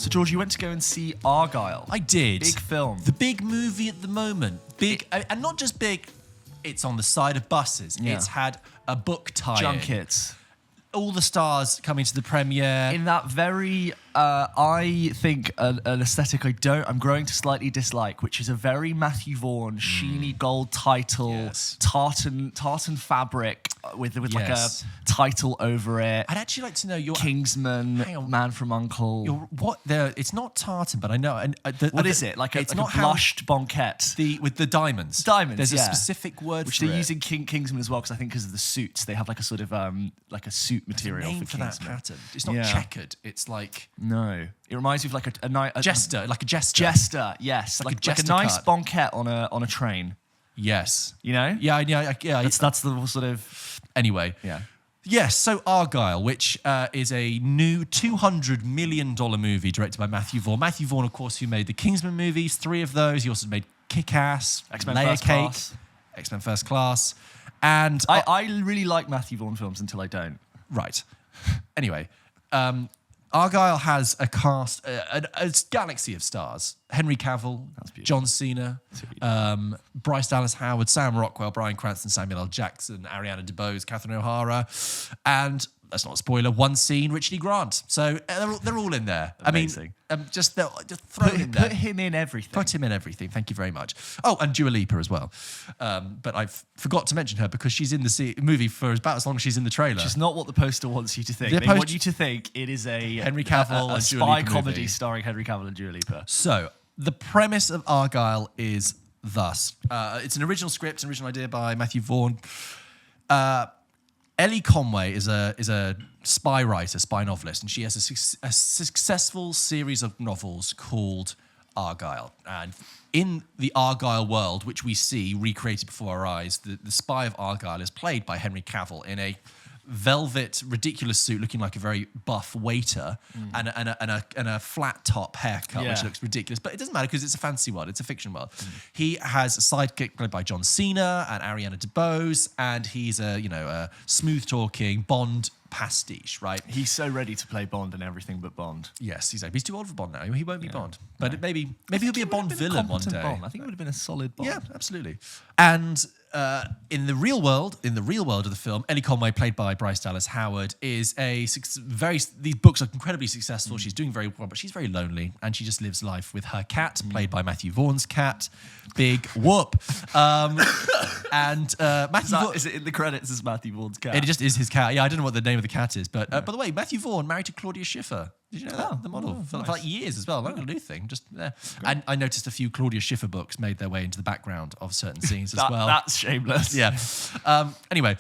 So, George, you went to go and see Argyle. I did. Big film. The big movie at the moment. Big, and not just big, it's on the side of buses. Yeah. It's had a book tie-in. Junkets. All the stars coming to the premiere. In that very, I think, an aesthetic I'm growing to slightly dislike, which is a very Matthew Vaughn, sheeny gold title, Yes. tartan fabric with like a Yes. title over it. I'd actually like to know your... Kingsman, Hang on. Man from U.N.C.L.E. what there? It's not tartan, but I know. And What is it? Like it's a not blushed banquette. with the diamonds. Diamonds, There's yeah. a specific word Which for they're it. using Kingsman as well, because I think because of the suits, they have like a sort of like a suit material Name for for that Kingsman. pattern. It's not Yeah. checkered. It's like No, it reminds me of like a jester, like a jester. Jester, yes, Like a like a jester nice card. banquette on a train. Yes. You know? Yeah. That's the sort of Anyway. yeah. Yes, so Argyle, which is a new $200 million movie directed by Matthew Vaughn. Matthew Vaughn, of course, who made the Kingsman movies, 3 of those. He also made Kick-Ass, X-Men Layer First Cake, Class. X-Men First Class. And... I really like Matthew Vaughn films until I don't. Right. Anyway, Argyle has a cast, a galaxy of stars. Henry Cavill, John Cena, Bryce Dallas Howard, Sam Rockwell, Bryan Cranston, Samuel L. Jackson, Ariana DeBose, Catherine O'Hara, and that's not a spoiler, one scene, Richard E. Grant. So they're all in there. Amazing. I mean, just throw him in there. Put him in everything. Put him in everything. Thank you very much. Oh, and Dua Lipa as well. But I forgot to mention her because she's in the movie for about as long as she's in the trailer. Which is not what the poster wants you to think. The They want you to think it is a Henry Cavill a and Dua spy Lipa comedy movie. starring Henry Cavill and Dua Lipa. So, the premise of Argyle is thus. It's an original script, an original idea by Matthew Vaughn. Ellie Conway is a spy writer, spy novelist, and she has a successful series of novels called Argyle. And in the Argyle world, which we see recreated before our eyes, the spy of Argyle is played by Henry Cavill in a velvet, ridiculous suit looking like a very buff waiter and a flat top haircut, which Yeah. looks ridiculous. But it doesn't matter because it's a fantasy world. It's a fiction world. He has a sidekick played by John Cena and Ariana DeBose, and he's a smooth-talking Bond pastiche, right? He's so ready to play Bond and everything but Bond. Yes, he's too old for Bond now. He won't be Bond. But maybe he'll be a Bond villain one day. Bond. I think it would have been a solid Bond. Yeah, absolutely. And in the real world of the film, Ellie Conway, played by Bryce Dallas Howard, is these books are incredibly successful. She's doing very well, but she's very lonely, and she just lives life with her cat, played by Matthew Vaughn's cat, Big Whoop. And Matthew Vaughn, Is it in the credits as Matthew Vaughn's cat? it just is his cat. Yeah, I don't know what the name of the cat is, but by the way, Matthew Vaughn married to Claudia Schiffer. Did you know that? The model for like years as well. Not a new thing, just there. And I noticed a few Claudia Schiffer books made their way into the background of certain scenes as well. That's shameless. Yeah. Anyway,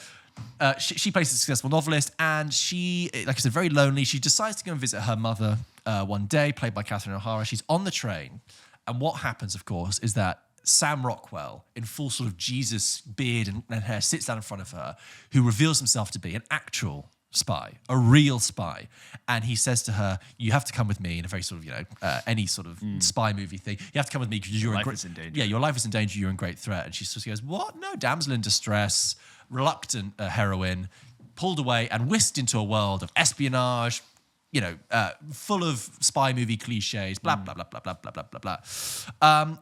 she plays a successful novelist, and she, like I said, very lonely. She decides to go and visit her mother one day, played by Catherine O'Hara. She's on the train, and what happens, of course, is that Sam Rockwell, in full sort of Jesus beard and hair, sits down in front of her, who reveals himself to be an actual spy, a real spy. And he says to her, you have to come with me in a very sort of, any sort of spy movie thing. You have to come with me because you're life is in danger. Yeah, your life is in danger. You're in great threat. And she goes, what? No, damsel in distress, reluctant heroine, pulled away and whisked into a world of espionage, full of spy movie cliches, blah, blah, blah, blah, blah, blah, blah, blah, blah.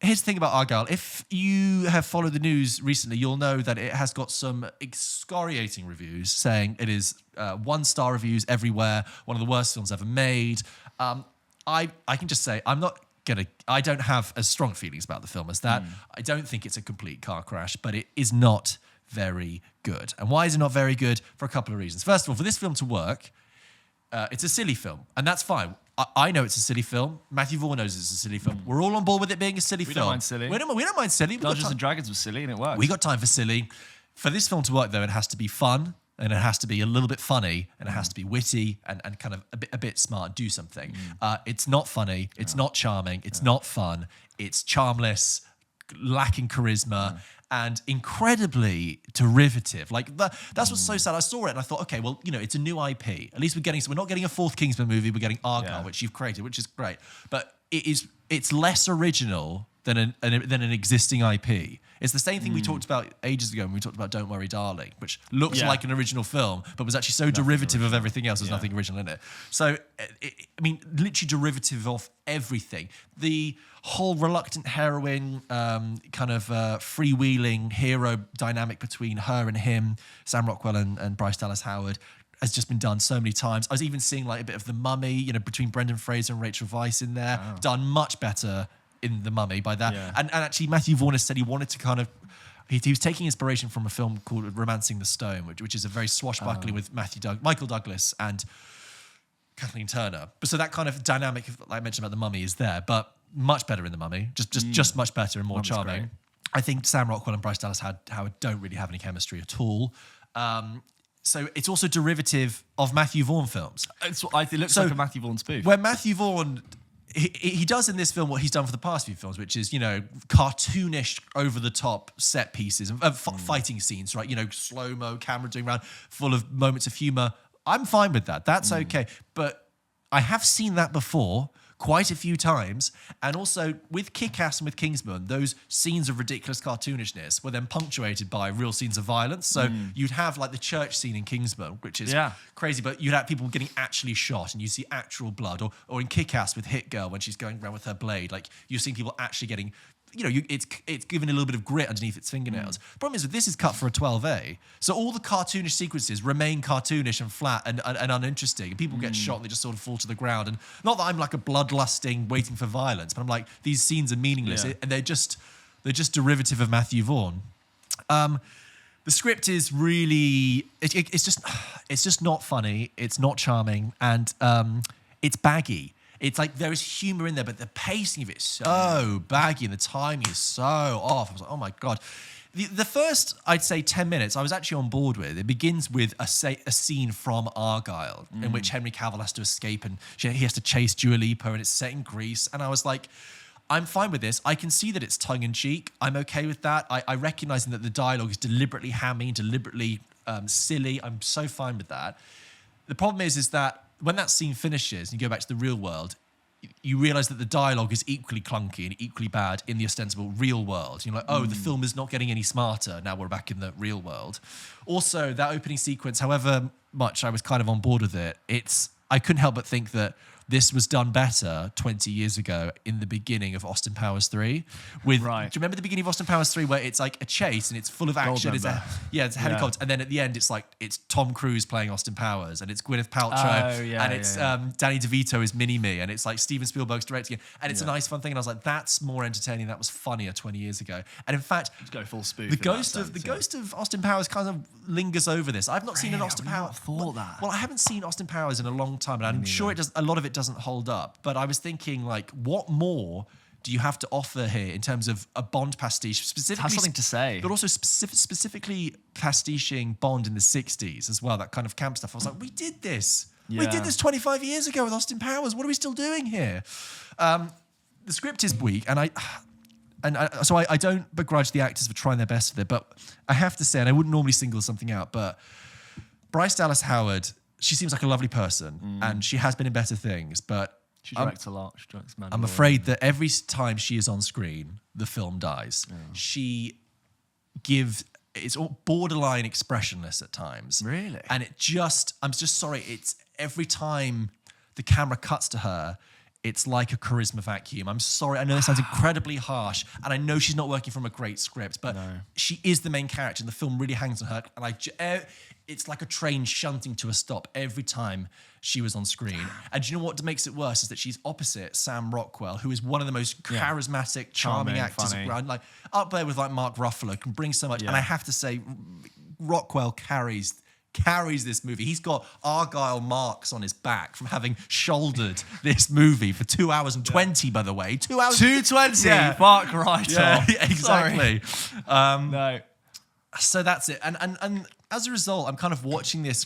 Here's the thing about Argyle. If you have followed the news recently, you'll know that it has got some excoriating reviews saying it is 1-star reviews everywhere, one of the worst films ever made. I can just say I don't have as strong feelings about the film as that. I don't think it's a complete car crash, but it is not very good. And why is it not very good? For a couple of reasons. First of all, for this film to work, it's a silly film, and that's fine. I know it's a silly film. Matthew Vaughn knows it's a silly film. We're all on board with it being a silly film. We don't mind silly. We don't mind silly. Dungeons and Dragons was silly and it worked. We got time for silly. For this film to work, though, it has to be fun, and it has to be a little bit funny, and it has to be witty and kind of a bit smart, do something. It's not funny. It's not charming. It's not fun. It's charmless, lacking charisma, and incredibly derivative. Like that's what's so sad. I saw it and I thought, okay, well, it's a new IP. At least we're not getting a 4th Kingsman movie. We're getting Argyle, which you've created, which is great. But it's less original than an existing IP. It's the same thing we talked about ages ago when we talked about Don't Worry Darling, which looks like an original film, but was actually so derivative of everything else. There's nothing original in it. So, I mean, literally derivative of everything. The whole reluctant heroine, kind of freewheeling hero dynamic between her and him, Sam Rockwell and Bryce Dallas Howard, has just been done so many times. I was even seeing like a bit of The Mummy, you know, between Brendan Fraser and Rachel Weisz in there, done much better in The Mummy by that. Yeah. And actually Matthew Vaughn has said he wanted to kind of, he was taking inspiration from a film called Romancing the Stone, which is a very swashbuckling with Michael Douglas and Kathleen Turner. But so that kind of dynamic, like I mentioned about The Mummy, is there, but much better in The Mummy, just much better and more Mummy's charming. great. I think Sam Rockwell and Bryce Dallas Howard don't really have any chemistry at all. So it's also derivative of Matthew Vaughn films. It looks like a Matthew Vaughn spoof. Where Matthew Vaughn, he does in this film what he's done for the past few films, which is, you know, cartoonish, over-the-top set pieces, fighting scenes, right? You know, slow-mo, camera doing around, full of moments of humor. I'm fine with that. That's okay. But I have seen that before quite a few times. And also with Kick-Ass and with Kingsman, those scenes of ridiculous cartoonishness were then punctuated by real scenes of violence. So you'd have like the church scene in Kingsman, which is crazy, but you'd have people getting actually shot and you see actual blood. Or in Kick-Ass with Hit Girl, when she's going around with her blade, like you're seeing people actually getting, you know, it's given a little bit of grit underneath its fingernails. Problem is that this is cut for a 12A. So all the cartoonish sequences remain cartoonish and flat and uninteresting. And people get shot and they just sort of fall to the ground. And not that I'm like a bloodlusting waiting for violence, but I'm like, these scenes are meaningless. Yeah. And they're just derivative of Matthew Vaughn. The script is really, it's just not funny. It's not charming. And it's baggy. It's like there is humor in there, but the pacing of it is so baggy and the timing is so off. I was like, oh my God. The first, I'd say, 10 minutes, I was actually on board with. It begins with a scene from Argylle in which Henry Cavill has to escape and he has to chase Dua Lipa and it's set in Greece. And I was like, I'm fine with this. I can see that it's tongue-in-cheek. I'm okay with that. I recognise that the dialogue is deliberately hammy, deliberately silly. I'm so fine with that. The problem is that when that scene finishes and you go back to the real world, you realise that the dialogue is equally clunky and equally bad in the ostensible real world. You're like, oh, the film is not getting any smarter. Now we're back in the real world. Also, that opening sequence, however much I was kind of on board with it, I couldn't help but think that this was done better 20 years ago in the beginning of Austin Powers 3. Do you remember the beginning of Austin Powers 3 where it's like a chase and it's full of action? It's a helicopter. And then at the end, it's Tom Cruise playing Austin Powers and it's Gwyneth Paltrow and it's Danny DeVito is Mini-Me and it's like Steven Spielberg's directing it. And it's a nice fun thing. And I was like, that's more entertaining. That was funnier 20 years ago. And in fact, let's go full spoof. The ghost of Austin Powers kind of lingers over this. I've not seen an Austin Powers. Thought that. Well, I haven't seen Austin Powers in a long time, and I'm sure a lot of it doesn't hold up. But I was thinking, like, what more do you have to offer here in terms of a Bond pastiche? Specifically, has something to say. But also specifically pastiching Bond in the 60s as well, that kind of camp stuff. I was like, we did this. We did this 25 years ago with Austin Powers. What are we still doing here? The script is weak, so I don't begrudge the actors for trying their best with it, but I have to say, and I wouldn't normally single something out, but Bryce Dallas Howard, she seems like a lovely person, and she has been in better things, but she directs a lot. She directs Mandalorian. I'm afraid that every time she is on screen, the film dies. Yeah. It's all borderline expressionless at times. Really? And I'm just sorry, it's every time the camera cuts to her, it's like a charisma vacuum. I'm sorry. I know that sounds incredibly harsh, and I know she's not working from a great script, but she is the main character, and the film really hangs on her. And it's like a train shunting to a stop every time she was on screen. And do you know what makes it worse is that she's opposite Sam Rockwell, who is one of the most charismatic, charming actors around, like up there with like Mark Ruffalo, can bring so much. And I have to say, Rockwell carries this movie. He's got Argyle marks on his back from having shouldered this movie for 2 hours and 20, by the way. 2 hours. 2:20. Yeah. Mark right off. Exactly. No. So that's it. And as a result, I'm kind of watching this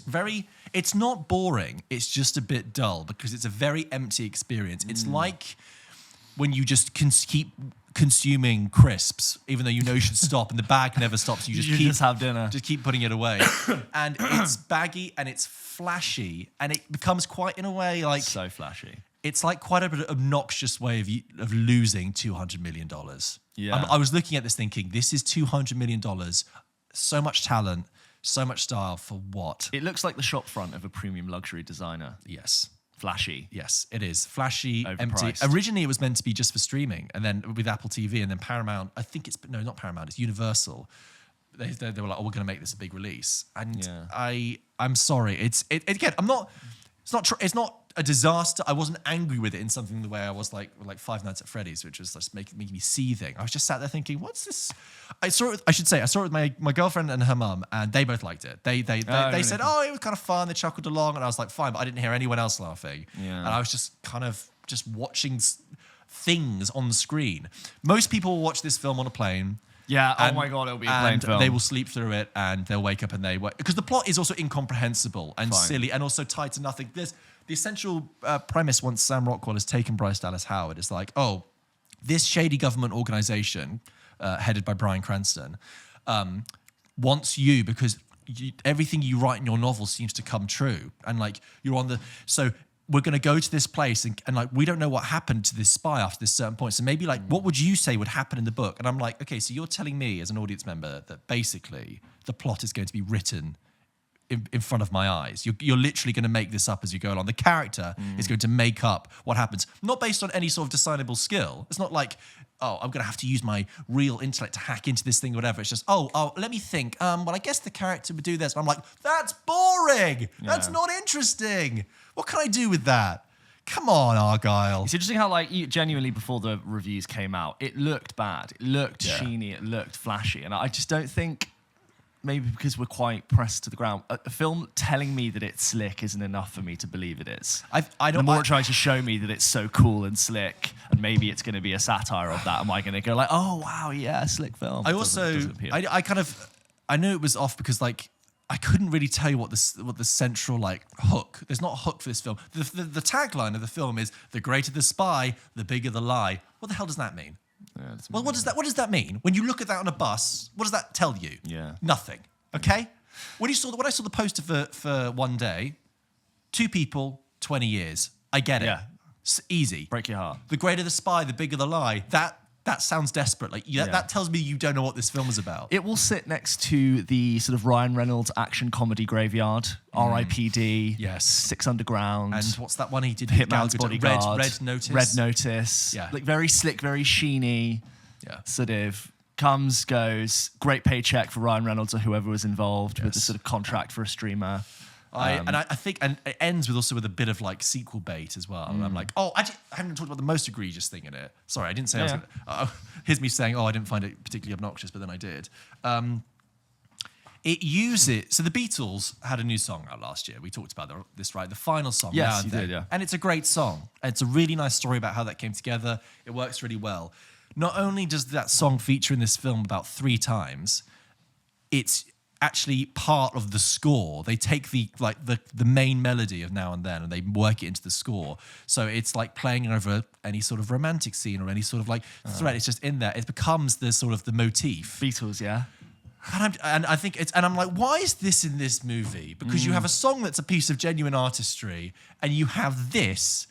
it's not boring. It's just a bit dull because it's a very empty experience. It's like when you just keep consuming crisps, even though you know you should stop, and the bag never stops. You just have dinner. Just keep putting it away. And it's baggy and it's flashy, and it becomes quite, in a way, like... So flashy. it's like quite a bit of obnoxious way of losing $200 million. Yeah. I was looking at this thinking, this is $200 million, so much talent, so much style for what? It looks like the shop front of a premium luxury designer. Yes. Flashy. Yes, it is. Flashy, empty. Overpriced. Originally, it was meant to be just for streaming, and then with Apple TV, and then Paramount, I think not Paramount, it's Universal. They were like, oh, we're going to make this a big release. And I'm sorry. Again, it's not a disaster. I wasn't angry with it in something the way I was like Five Nights at Freddy's, which was just making me seething. I was just sat there thinking, what's this? I saw it with my girlfriend and her mum, and they both liked it. They said, oh, it was kind of fun. They chuckled along, and I was like, fine, but I didn't hear anyone else laughing. Yeah. And I was just kind of just watching things on the screen. Most people will watch this film on a plane. Yeah, oh my God, it'll be a plane film. They will sleep through it, and they'll wake up and because the plot is also incomprehensible and silly and also tied to nothing. There's the essential premise once Sam Rockwell has taken Bryce Dallas Howard is like, oh, this shady government organization headed by Bryan Cranston wants you because everything you write in your novel seems to come true. And like you're on so we're going to go to this place and like, we don't know what happened to this spy after this certain point. So maybe like, what would you say would happen in the book? And I'm like, okay, so you're telling me as an audience member that basically the plot is going to be written in front of my eyes. You're literally going to make this up as you go along. The character is going to make up what happens, not based on any sort of discernible skill. It's not like, oh, I'm going to have to use my real intellect to hack into this thing or whatever. It's just, oh, let me think. Well, I guess the character would do this. And I'm like, that's boring. That's not interesting. What can I do with that? Come on, Argyle. It's interesting how, like, genuinely before the reviews came out, it looked bad. It looked sheeny. It looked flashy. And I just don't think, maybe because we're quite pressed to the ground, a film telling me that it's slick isn't enough for me to believe it is. The more it tries to show me that it's so cool and slick, and maybe it's going to be a satire of that, am I going to go like, oh, wow, yeah, slick film. I knew it was off because, like, I couldn't really tell you what the central like hook. There's not a hook for this film. The tagline of the film is "The greater the spy, the bigger the lie." What the hell does that mean? Yeah, well, what does that mean? When you look at that on a bus, what does that tell you? Yeah, nothing. Okay. When I saw the poster for One Day, 2 people, 20 years. I get it. Yeah, it's easy. Break your heart. The greater the spy, the bigger the lie. That sounds desperate. Like that tells me you don't know what this film is about. It will sit next to the sort of Ryan Reynolds action comedy graveyard, R.I.P.D. Yes, 6 Underground, and what's that one he did? Hitman's Bodyguard, Red Notice. Red Notice. Yeah, like very slick, very sheeny. Yeah, sort of comes, goes. Great paycheck for Ryan Reynolds or whoever was involved with the sort of contract for a streamer. I think it ends with a bit of like sequel bait as well. And I'm like, oh, I haven't talked about the most egregious thing in it. Sorry, I didn't say. Here's me saying, oh, I didn't find it particularly obnoxious, but then I did. It uses so the Beatles had a new song out last year. We talked about this, right? The final song. Yes, you did, yeah. And it's a great song. It's a really nice story about how that came together. It works really well. Not only does that song feature in this film about 3 times, it's actually part of the score. They take the main melody of Now and Then and they work it into the score. So it's like playing over any sort of romantic scene or any sort of like thread. It's just in there. It becomes the sort of the motif. Beatles, yeah. And I think and I'm like, why is this in this movie? Because you have a song that's a piece of genuine artistry, and you have this,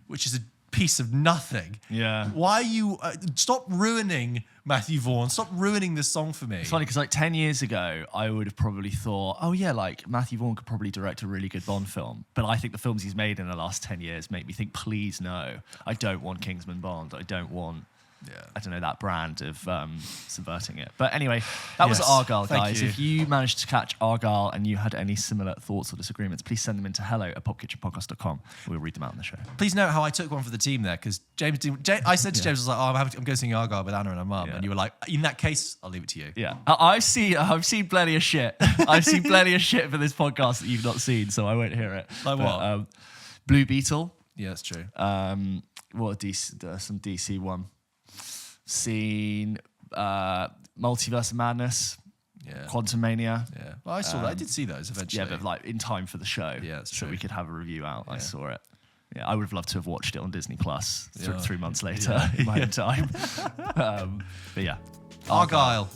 which is a piece of nothing. Yeah. Why are you stop ruining Matthew Vaughn? Stop ruining this song for me. It's funny because like 10 years ago, I would have probably thought, oh yeah, like Matthew Vaughn could probably direct a really good Bond film. But I think the films he's made in the last 10 years make me think, please no, I don't want Kingsman Bond. I don't want, I don't know, that brand of subverting it. But anyway, that was Argyle, guys. If you managed to catch Argyle and you had any similar thoughts or disagreements, please send them into hello@popkitchenpodcast.com. We'll read them out on the show. Please note how I took one for the team there, because I said to James, I was like, oh, I'm going to sing Argyle with Anna and her mum. And you were like, in that case, I'll leave it to you. Yeah. I've seen plenty of shit. I've seen plenty of shit for this podcast that you've not seen, so I won't hear it. Like what? Blue Beetle. Yeah, that's true. What some DC one. Seen Multiverse of Madness, Quantum Mania. Yeah, well, I saw that. I did see those eventually. Yeah, but like in time for the show. Yeah, that's true. So we could have a review out. Yeah. I saw it. Yeah, I would have loved to have watched it on Disney Plus 3 months later in my own time. But yeah, Argyle.